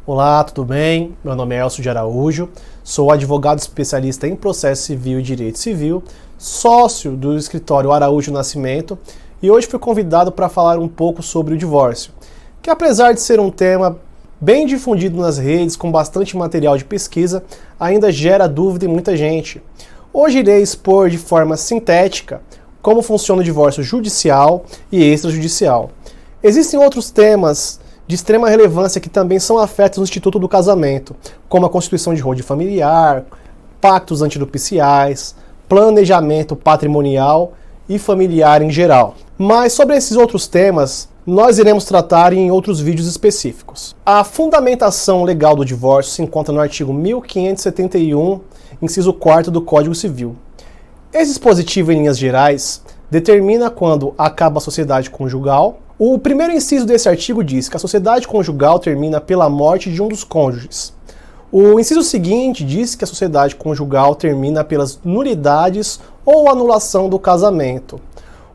Olá, tudo bem? Meu nome é Elcio de Araújo, sou advogado especialista em processo civil e direito civil, sócio do escritório Araújo Nascimento e hoje fui convidado para falar um pouco sobre o divórcio, que apesar de ser um tema bem difundido nas redes, com bastante material de pesquisa, ainda gera dúvida em muita gente. Hoje irei expor de forma sintética como funciona o divórcio judicial e extrajudicial. Existem outros temas de extrema relevância que também são afetos no Instituto do Casamento, como a constituição de rol familiar, pactos antinupciais, planejamento patrimonial e familiar em geral. Mas sobre esses outros temas, nós iremos tratar em outros vídeos específicos. A fundamentação legal do divórcio se encontra no artigo 1571, inciso 4º do Código Civil. Esse dispositivo, em linhas gerais, determina quando acaba a sociedade conjugal. O primeiro inciso desse artigo diz que a sociedade conjugal termina pela morte de um dos cônjuges. O inciso seguinte diz que a sociedade conjugal termina pelas nulidades ou anulação do casamento.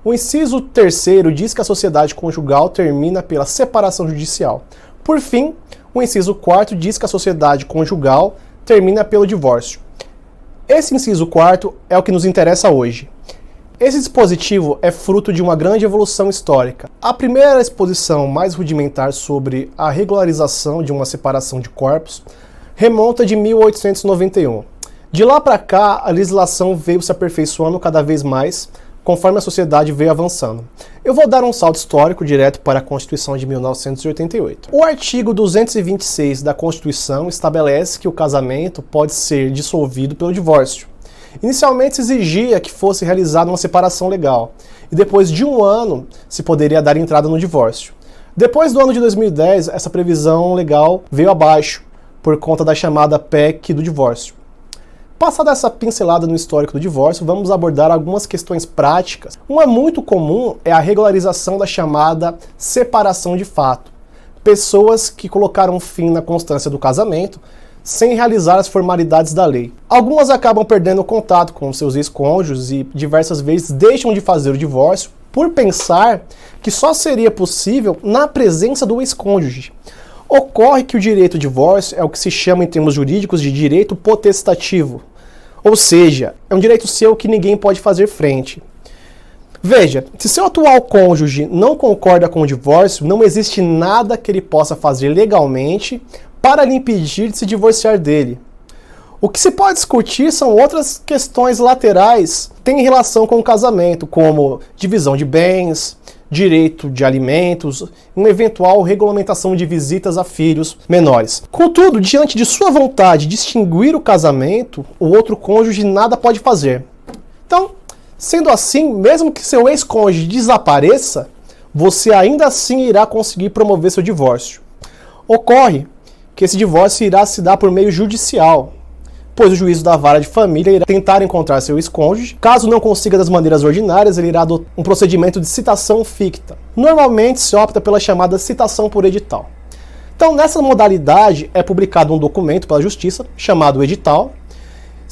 O inciso terceiro diz que a sociedade conjugal termina pela separação judicial. Por fim, o inciso quarto diz que a sociedade conjugal termina pelo divórcio. Esse inciso quarto é o que nos interessa hoje. Esse dispositivo é fruto de uma grande evolução histórica. A primeira exposição mais rudimentar sobre a regularização de uma separação de corpos remonta de 1891. De lá para cá, a legislação veio se aperfeiçoando cada vez mais, conforme a sociedade veio avançando. Eu vou dar um salto histórico direto para a Constituição de 1988. O artigo 226 da Constituição estabelece que o casamento pode ser dissolvido pelo divórcio. Inicialmente se exigia que fosse realizada uma separação legal, e depois de um ano se poderia dar entrada no divórcio. Depois do ano de 2010, essa previsão legal veio abaixo, por conta da chamada PEC do divórcio. Passada essa pincelada no histórico do divórcio, vamos abordar algumas questões práticas. Uma muito comum é a regularização da chamada separação de fato. Pessoas que colocaram fim na constância do casamento sem realizar as formalidades da lei. Algumas acabam perdendo contato com seus ex-cônjuges e diversas vezes deixam de fazer o divórcio por pensar que só seria possível na presença do ex-cônjuge. Ocorre que o direito ao divórcio é o que se chama em termos jurídicos de direito potestativo, ou seja, é um direito seu que ninguém pode fazer frente. Veja, se seu atual cônjuge não concorda com o divórcio, não existe nada que ele possa fazer legalmente para lhe impedir de se divorciar dele. O que se pode discutir são outras questões laterais que têm relação com o casamento, como divisão de bens, direito de alimentos, uma eventual regulamentação de visitas a filhos menores. Contudo, diante de sua vontade de extinguir o casamento, o outro cônjuge nada pode fazer. Então, sendo assim, mesmo que seu ex-cônjuge desapareça, você ainda assim irá conseguir promover seu divórcio. Ocorre que esse divórcio irá se dar por meio judicial, pois o juízo da vara de família irá tentar encontrar seu ex-cônjuge. Caso não consiga das maneiras ordinárias, ele irá adotar um procedimento de citação ficta. Normalmente se opta pela chamada citação por edital. Então, nessa modalidade, é publicado um documento pela Justiça, chamado edital,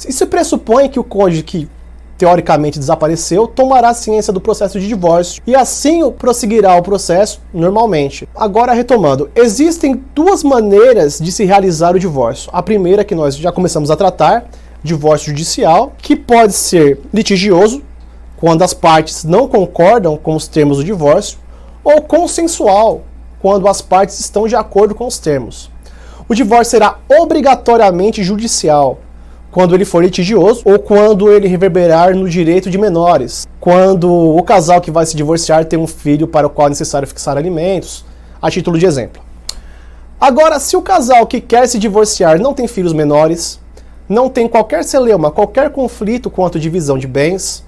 e se pressupõe que o cônjuge que teoricamente desapareceu, tomará ciência do processo de divórcio e assim prosseguirá o processo normalmente. Agora, retomando, existem duas maneiras de se realizar o divórcio. A primeira, que nós já começamos a tratar, divórcio judicial, que pode ser litigioso, quando as partes não concordam com os termos do divórcio, ou consensual, quando as partes estão de acordo com os termos. O divórcio será obrigatoriamente judicial, quando ele for litigioso ou quando ele reverberar no direito de menores, quando o casal que vai se divorciar tem um filho para o qual é necessário fixar alimentos, a título de exemplo. Agora, se o casal que quer se divorciar não tem filhos menores, não tem qualquer celeuma, qualquer conflito quanto à divisão de bens,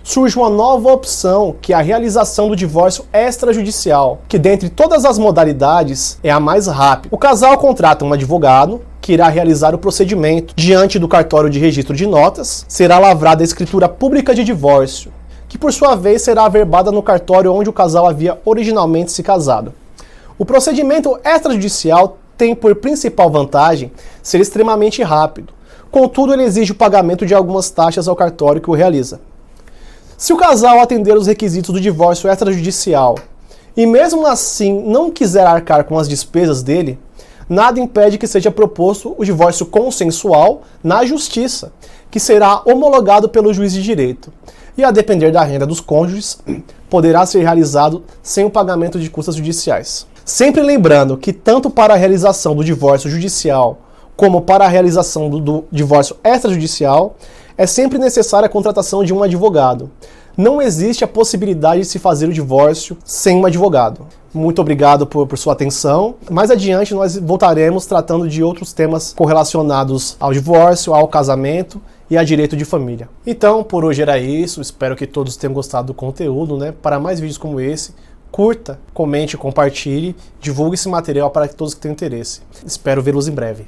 surge uma nova opção, que é a realização do divórcio extrajudicial, que dentre todas as modalidades é a mais rápida. O casal contrata um advogado, que irá realizar o procedimento diante do cartório de registro de notas, será lavrada a escritura pública de divórcio, que por sua vez será averbada no cartório onde o casal havia originalmente se casado. O procedimento extrajudicial tem por principal vantagem ser extremamente rápido, contudo ele exige o pagamento de algumas taxas ao cartório que o realiza. Se o casal atender os requisitos do divórcio extrajudicial e mesmo assim não quiser arcar com as despesas dele, nada impede que seja proposto o divórcio consensual na justiça, que será homologado pelo juiz de direito. E a depender da renda dos cônjuges, poderá ser realizado sem o pagamento de custas judiciais. Sempre lembrando que tanto para a realização do divórcio judicial como para a realização do divórcio extrajudicial, é sempre necessária a contratação de um advogado. Não existe a possibilidade de se fazer o divórcio sem um advogado. Muito obrigado por sua atenção. Mais adiante nós voltaremos tratando de outros temas correlacionados ao divórcio, ao casamento e a direito de família. Então, por hoje era isso. Espero que todos tenham gostado do conteúdo, né? Para mais vídeos como esse, curta, comente, compartilhe, divulgue esse material para todos que tenham interesse. Espero vê-los em breve.